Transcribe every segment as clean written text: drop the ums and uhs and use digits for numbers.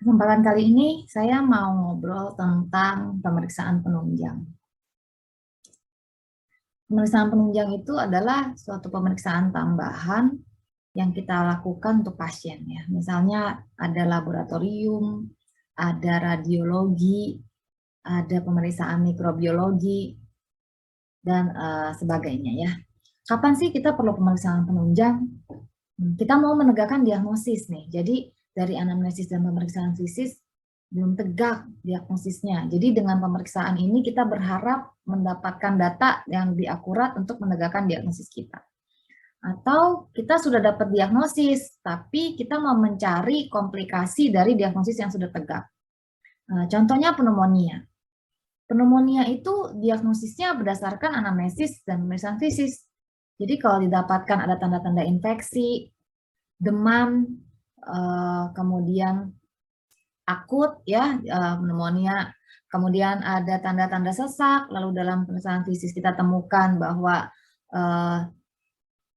Kesempatan kali ini saya mau ngobrol tentang pemeriksaan penunjang. Pemeriksaan penunjang itu adalah suatu pemeriksaan tambahan yang kita lakukan untuk pasien ya. Misalnya ada laboratorium, ada radiologi, ada pemeriksaan mikrobiologi dan sebagainya ya. Kapan sih kita perlu pemeriksaan penunjang? Kita mau menegakkan diagnosis nih. Jadi dari anamnesis dan pemeriksaan fisik belum tegak diagnosisnya. Jadi dengan pemeriksaan ini kita berharap mendapatkan data yang lebih akurat untuk menegakkan diagnosis kita. Atau kita sudah dapat diagnosis, tapi kita mau mencari komplikasi dari diagnosis yang sudah tegak. Contohnya pneumonia. Pneumonia itu diagnosisnya berdasarkan anamnesis dan pemeriksaan fisik. Jadi kalau didapatkan ada tanda-tanda infeksi, demam, kemudian akut ya pneumonia, kemudian ada tanda-tanda sesak, lalu dalam pemeriksaan fisik kita temukan bahwa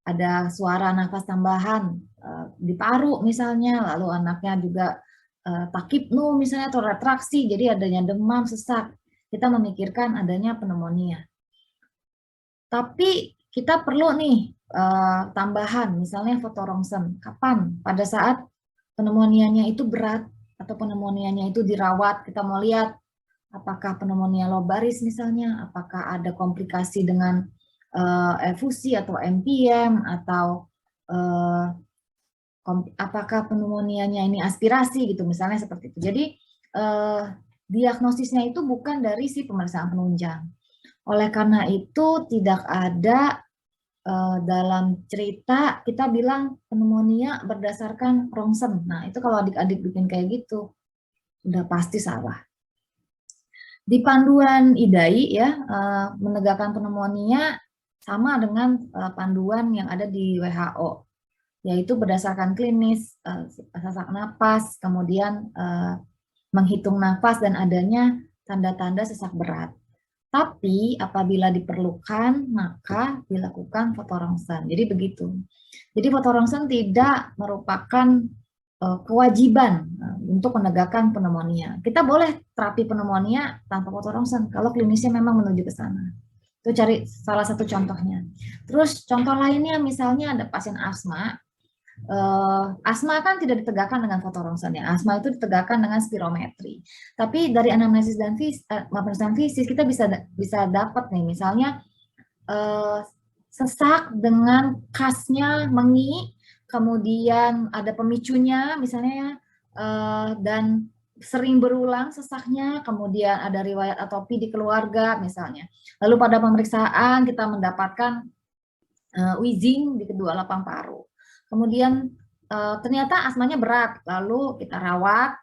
ada suara nafas tambahan di paru misalnya, lalu anaknya juga takipnu misalnya atau retraksi, jadi adanya demam, sesak, kita memikirkan adanya pneumonia. Tapi kita perlu nih tambahan, misalnya fotorongsen. Kapan? Pada saat pneumonianya itu berat atau pneumonianya itu dirawat, kita mau lihat apakah pneumonia lobaris misalnya, apakah ada komplikasi dengan efusi atau MPM, atau apakah pneumonianya ini aspirasi gitu, misalnya seperti itu. Jadi diagnosisnya itu bukan dari si pemeriksaan penunjang. Oleh karena itu tidak ada dalam cerita kita bilang pneumonia berdasarkan rongsen. Nah itu kalau adik-adik bikin kayak gitu, udah pasti salah. Di panduan IDAI ya, menegakkan pneumonia sama dengan panduan yang ada di WHO, yaitu berdasarkan klinis, sesak napas, kemudian menghitung nafas dan adanya tanda-tanda sesak berat. Tapi apabila diperlukan, maka dilakukan fotorongsen. Jadi begitu. Jadi fotorongsen tidak merupakan kewajiban untuk menegakkan pneumonia. Kita boleh terapi pneumonia tanpa fotorongsen kalau klinisnya memang menuju ke sana. Itu cari salah satu contohnya. Terus contoh lainnya misalnya ada pasien asma. Asma kan tidak ditegakkan dengan fotorongsen ya. Asma itu ditegakkan dengan spirometri. Tapi dari anamnesis dan pemeriksaan fisik kita bisa dapat nih, misalnya sesak dengan khasnya mengi, kemudian ada pemicunya misalnya ya, dan sering berulang sesaknya, kemudian ada riwayat atopi di keluarga misalnya. Lalu pada pemeriksaan kita mendapatkan wheezing di kedua lapang paru. Kemudian ternyata asmanya berat, lalu kita rawat,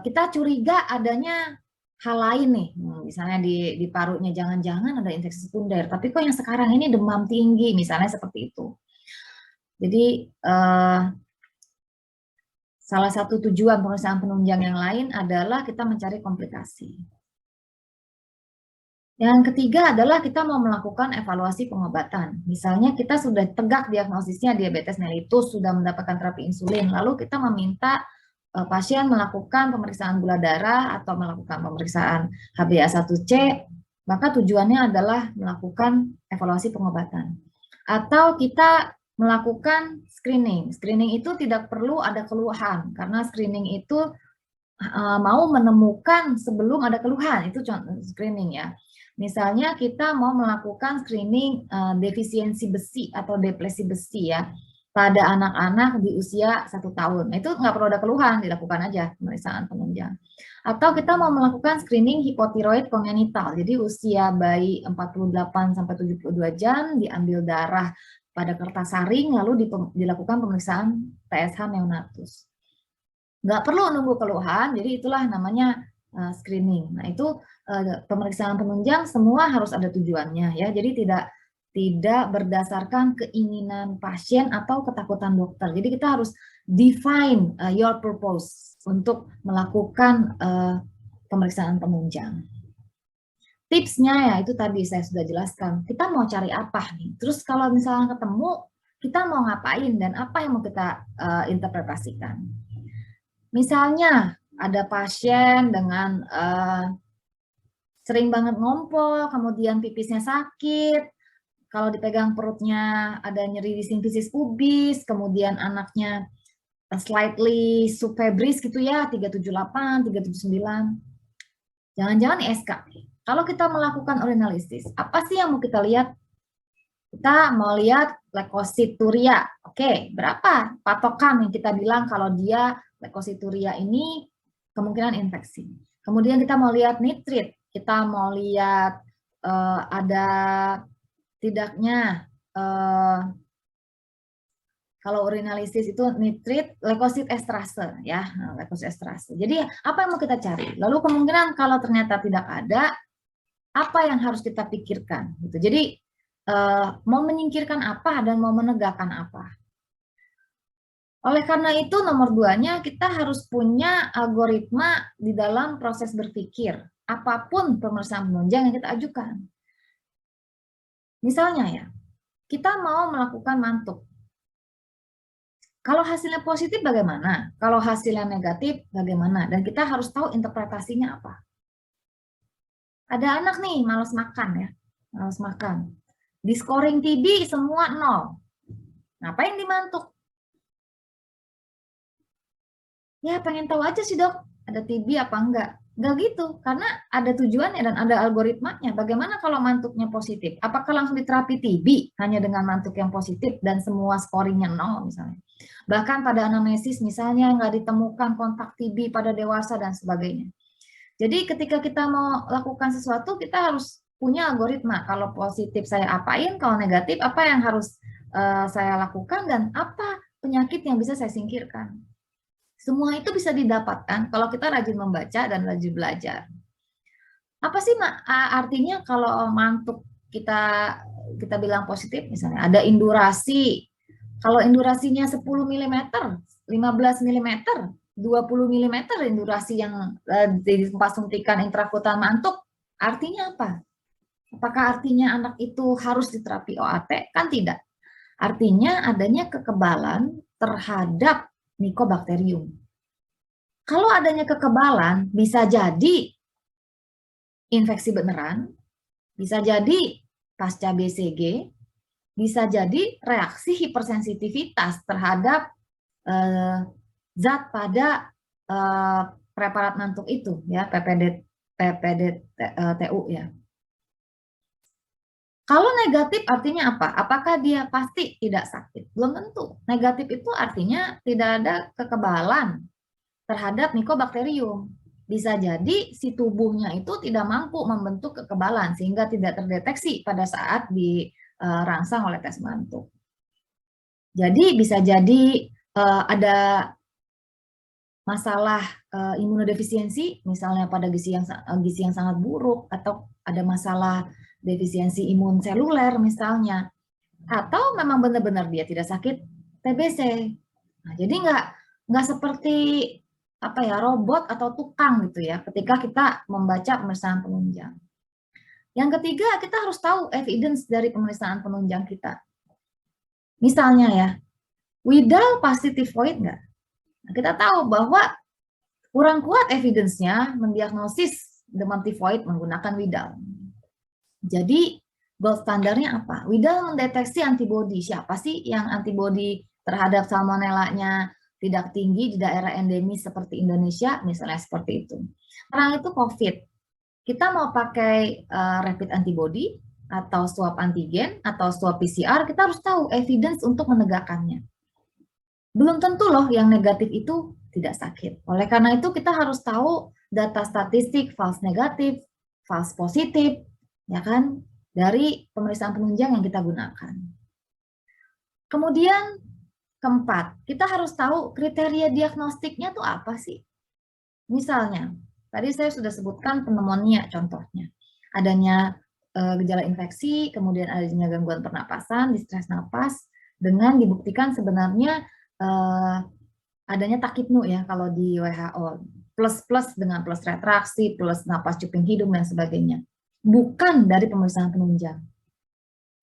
kita curiga adanya hal lain nih, misalnya di parunya jangan-jangan ada infeksi sekunder, tapi kok yang sekarang ini demam tinggi, misalnya seperti itu. Jadi salah satu tujuan pemeriksaan penunjang yang lain adalah kita mencari komplikasi. Yang ketiga adalah kita mau melakukan evaluasi pengobatan. Misalnya kita sudah tegak diagnosisnya diabetes mellitus, sudah mendapatkan terapi insulin, lalu kita meminta pasien melakukan pemeriksaan gula darah atau melakukan pemeriksaan HbA1c, maka tujuannya adalah melakukan evaluasi pengobatan. Atau kita melakukan screening. Screening itu tidak perlu ada keluhan, karena screening itu mau menemukan sebelum ada keluhan, itu screening ya. Misalnya kita mau melakukan screening defisiensi besi atau depresi besi ya pada anak-anak di usia 1 tahun. Nah, itu nggak perlu ada keluhan, dilakukan aja pemeriksaan penunjang. Atau kita mau melakukan screening hipotiroid kongenital. Jadi usia bayi 48-72 jam diambil darah pada kertas saring lalu dilakukan pemeriksaan TSH neonatus. Nggak perlu nunggu keluhan, jadi itulah namanya screening. Nah itu pemeriksaan penunjang semua harus ada tujuannya ya, jadi tidak berdasarkan keinginan pasien atau ketakutan dokter. Jadi kita harus define your purpose untuk melakukan pemeriksaan penunjang. Tipsnya ya itu tadi saya sudah jelaskan. Kita mau cari apa nih? Terus kalau misalnya ketemu, kita mau ngapain dan apa yang mau kita interpretasikan? Misalnya ada pasien dengan sering banget ngompol, kemudian pipisnya sakit, kalau dipegang perutnya ada nyeri di simfisis pubis, kemudian anaknya slightly subfebris gitu ya, 378, 379. Jangan-jangan ISK. Kalau kita melakukan urinalisis, apa sih yang mau kita lihat? Kita mau lihat leukosituria. Oke, berapa patokan yang kita bilang kalau dia leukosituria ini kemungkinan infeksi. Kemudian kita mau lihat nitrit, kita mau lihat ada tidaknya kalau urinalisis itu nitrit, leukosit estrase ya, leukosit estrase. Jadi apa yang mau kita cari? Lalu kemungkinan kalau ternyata tidak ada, apa yang harus kita pikirkan? Gitu. Jadi mau menyingkirkan apa dan mau menegakkan apa? Oleh karena itu nomor 2-nya kita harus punya algoritma di dalam proses berpikir. Apapun pemeriksaan penunjang yang kita ajukan. Misalnya ya, kita mau melakukan mantuk. Kalau hasilnya positif bagaimana? Kalau hasilnya negatif bagaimana? Dan kita harus tahu interpretasinya apa. Ada anak nih malas makan ya, malas makan. Di scoring TB semua 0. Ngapain dimantuk? Ya pengen tahu aja sih dok, ada TB apa enggak? Enggak gitu, karena ada tujuannya dan ada algoritmanya. Bagaimana kalau mantuknya positif? Apakah langsung diterapi TB hanya dengan mantuk yang positif dan semua scoringnya 0 misalnya? Bahkan pada anamnesis misalnya nggak ditemukan kontak TB pada dewasa dan sebagainya. Jadi ketika kita mau lakukan sesuatu, kita harus punya algoritma. Kalau positif saya apain, kalau negatif apa yang harus saya lakukan, dan apa penyakit yang bisa saya singkirkan. Semua itu bisa didapatkan kalau kita rajin membaca dan rajin belajar. Apa sih artinya kalau mantuk kita bilang positif, misalnya ada indurasi. Kalau indurasinya 10 mm, 15 mm, 20 mm indurasi yang di tempat suntikan intrakutan mantuk, artinya apa? Apakah artinya anak itu harus diterapi OAT? Kan tidak. Artinya adanya kekebalan terhadap Mycobacterium. Kalau adanya kekebalan, bisa jadi infeksi beneran, bisa jadi pasca BCG, bisa jadi reaksi hipersensitivitas terhadap zat pada preparat mantuk itu ya, PPDTU ya. Kalau negatif artinya apa? Apakah dia pasti tidak sakit? Belum tentu. Negatif itu artinya tidak ada kekebalan terhadap Mycobacterium. Bisa jadi si tubuhnya itu tidak mampu membentuk kekebalan sehingga tidak terdeteksi pada saat dirangsang oleh tes mantuk. Jadi bisa jadi ada masalah imunodefisiensi, misalnya pada gizi yang sangat buruk, atau ada masalah defisiensi imun seluler misalnya, atau memang benar-benar dia tidak sakit TBC. Nah, jadi nggak seperti apa ya, robot atau tukang gitu ya ketika kita membaca pemeriksaan penunjang. Yang ketiga, kita harus tahu evidence dari pemeriksaan penunjang kita. Misalnya ya, Widal pasti tifoid nggak? Nah, kita tahu bahwa kurang kuat evidence-nya mendiagnosis demam tifoid menggunakan Widal. Jadi gold standarnya apa? Widal mendeteksi antibodi. Siapa sih yang antibodi terhadap salmonellanya tidak tinggi di daerah endemis seperti Indonesia, misalnya seperti itu. Sekarang itu COVID. Kita mau pakai rapid antibody atau swab antigen atau swab PCR, kita harus tahu evidence untuk menegakkannya. Belum tentu loh yang negatif itu tidak sakit. Oleh karena itu kita harus tahu data statistik false negatif, false positif, ya kan, dari pemeriksaan penunjang yang kita gunakan. Kemudian keempat, kita harus tahu kriteria diagnostiknya tuh apa sih? Misalnya, tadi saya sudah sebutkan pneumonia contohnya. Adanya gejala infeksi, kemudian adanya gangguan pernapasan, distres napas, dengan dibuktikan sebenarnya adanya takipnu ya kalau di WHO, plus dengan plus retraksi, plus napas cuping hidung dan sebagainya. Bukan dari pemeriksaan penunjang.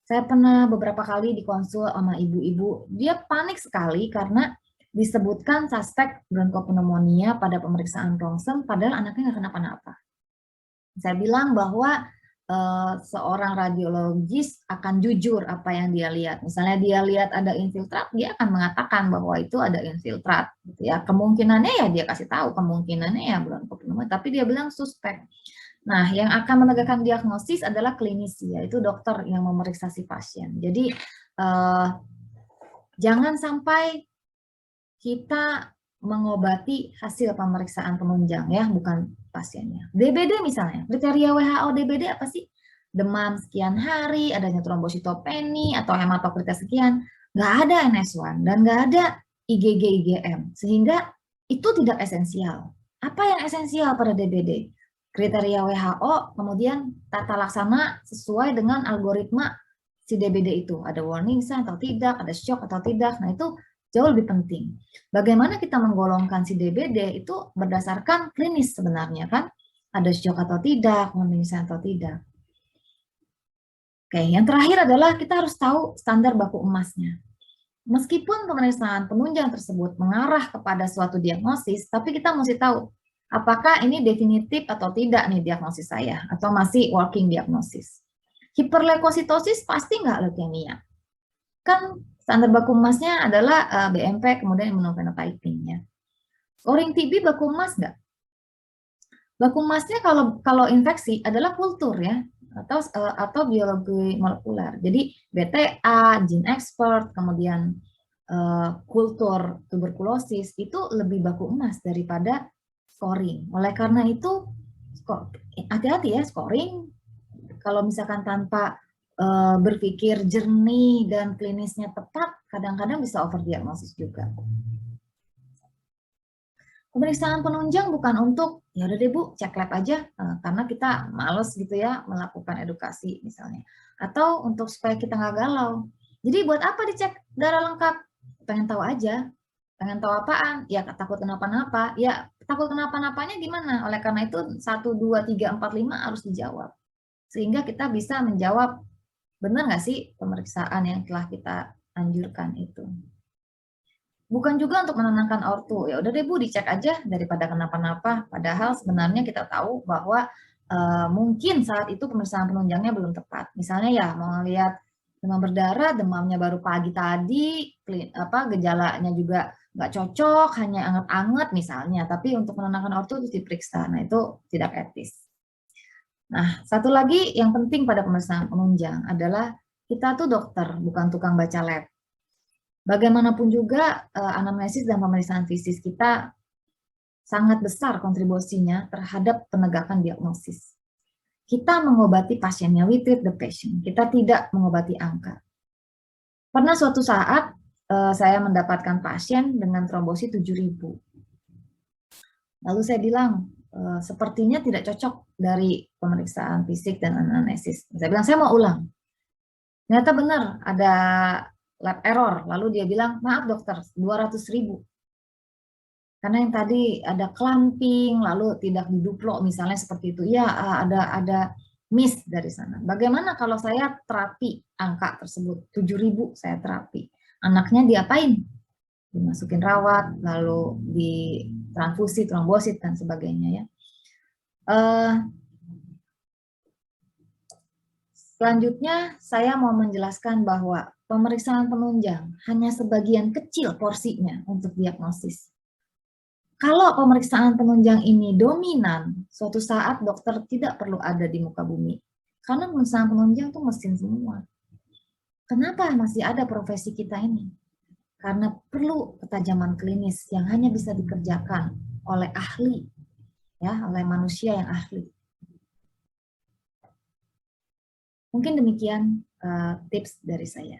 Saya pernah beberapa kali dikonsul sama ibu-ibu, dia panik sekali karena disebutkan suspek bronkopneumonia pada pemeriksaan ronsen, padahal anaknya nggak kenapa-napa. Saya bilang bahwa seorang radiologis akan jujur apa yang dia lihat. Misalnya dia lihat ada infiltrat, dia akan mengatakan bahwa itu ada infiltrat. Gitu ya. Kemungkinannya ya dia kasih tahu, kemungkinannya ya bronkopneumonia, tapi dia bilang suspek. Nah, yang akan menegakkan diagnosis adalah klinisi, yaitu dokter yang memeriksa si pasien. Jadi jangan sampai kita mengobati hasil pemeriksaan penunjang ya, bukan pasiennya. DBD misalnya, kriteria WHO DBD apa sih? Demam sekian hari, adanya trombositopeni atau hematokritis sekian, nggak ada NS1 dan nggak ada IgG IgM, sehingga itu tidak esensial. Apa yang esensial pada DBD? Kriteria WHO, kemudian tata laksana sesuai dengan algoritma si DBD itu. Ada warning sign atau tidak, ada shock atau tidak. Nah itu jauh lebih penting. Bagaimana kita menggolongkan si DBD itu berdasarkan klinis sebenarnya kan? Ada shock atau tidak, warning sign atau tidak. Oke, yang terakhir adalah kita harus tahu standar baku emasnya. Meskipun pemeriksaan penunjang tersebut mengarah kepada suatu diagnosis, tapi kita mesti tahu apakah ini definitif atau tidak nih diagnosis saya, atau masih working diagnosis. Hiperleukositosis pasti nggak leukemia. Kan standar baku emasnya adalah BMP kemudian immunofenotyping ya. Scoring TB baku emas nggak? Baku emasnya kalau infeksi adalah kultur ya atau biologi molekuler. Jadi BTA, gene expert, kemudian kultur tuberkulosis itu lebih baku emas daripada scoring. Oleh karena itu hati-hati ya scoring kalau misalkan tanpa berpikir jernih dan klinisnya tepat, kadang-kadang bisa overdiagnosis juga. Pemeriksaan penunjang bukan untuk, ya udah deh Bu, cek lab aja, karena kita males gitu ya melakukan edukasi misalnya. Atau untuk supaya kita nggak galau. Jadi buat apa dicek darah lengkap? Pengen tahu aja. Pengen tahu apaan? Ya takut kenapa-napa. Ya takut kenapa-napanya gimana? Oleh karena itu 1, 2, 3, 4, 5 harus dijawab. Sehingga kita bisa menjawab, benar nggak sih pemeriksaan yang telah kita anjurkan itu. Bukan juga untuk menenangkan ortu, ya udah deh Bu dicek aja daripada kenapa-napa. Padahal sebenarnya kita tahu bahwa mungkin saat itu pemeriksaan penunjangnya belum tepat. Misalnya ya mau lihat demam berdarah, demamnya baru pagi tadi, gejalanya juga nggak cocok, hanya anget-anget misalnya. Tapi untuk menenangkan ortu itu diperiksa. Nah itu tidak etis. Nah satu lagi yang penting pada pemeriksaan penunjang adalah kita tuh dokter, bukan tukang baca lab. Bagaimanapun juga anamnesis dan pemeriksaan fisik kita sangat besar kontribusinya terhadap penegakan diagnosis. Kita mengobati pasiennya, we treat the patient. Kita tidak mengobati angka. Pernah suatu saat saya mendapatkan pasien dengan trombosit 7.000. Lalu saya bilang, sepertinya tidak cocok dari pemeriksaan fisik dan anamnesis. Saya bilang, saya mau ulang. Ternyata benar, ada lab error. Lalu dia bilang, maaf dokter, 200.000. Karena yang tadi ada clumping, lalu tidak diduplo misalnya seperti itu. Ya, ada miss dari sana. Bagaimana kalau saya terapi angka tersebut, 7.000 saya terapi. Anaknya diapain? Dimasukin rawat, lalu ditransfusi, trombosit, dan sebagainya ya. Selanjutnya, saya mau menjelaskan bahwa pemeriksaan penunjang hanya sebagian kecil porsinya untuk diagnosis. Kalau pemeriksaan penunjang ini dominan, suatu saat dokter tidak perlu ada di muka bumi. Karena pemeriksaan penunjang itu mesin semua. Kenapa masih ada profesi kita ini? Karena perlu ketajaman klinis yang hanya bisa dikerjakan oleh ahli, ya, oleh manusia yang ahli. Mungkin demikian tips dari saya.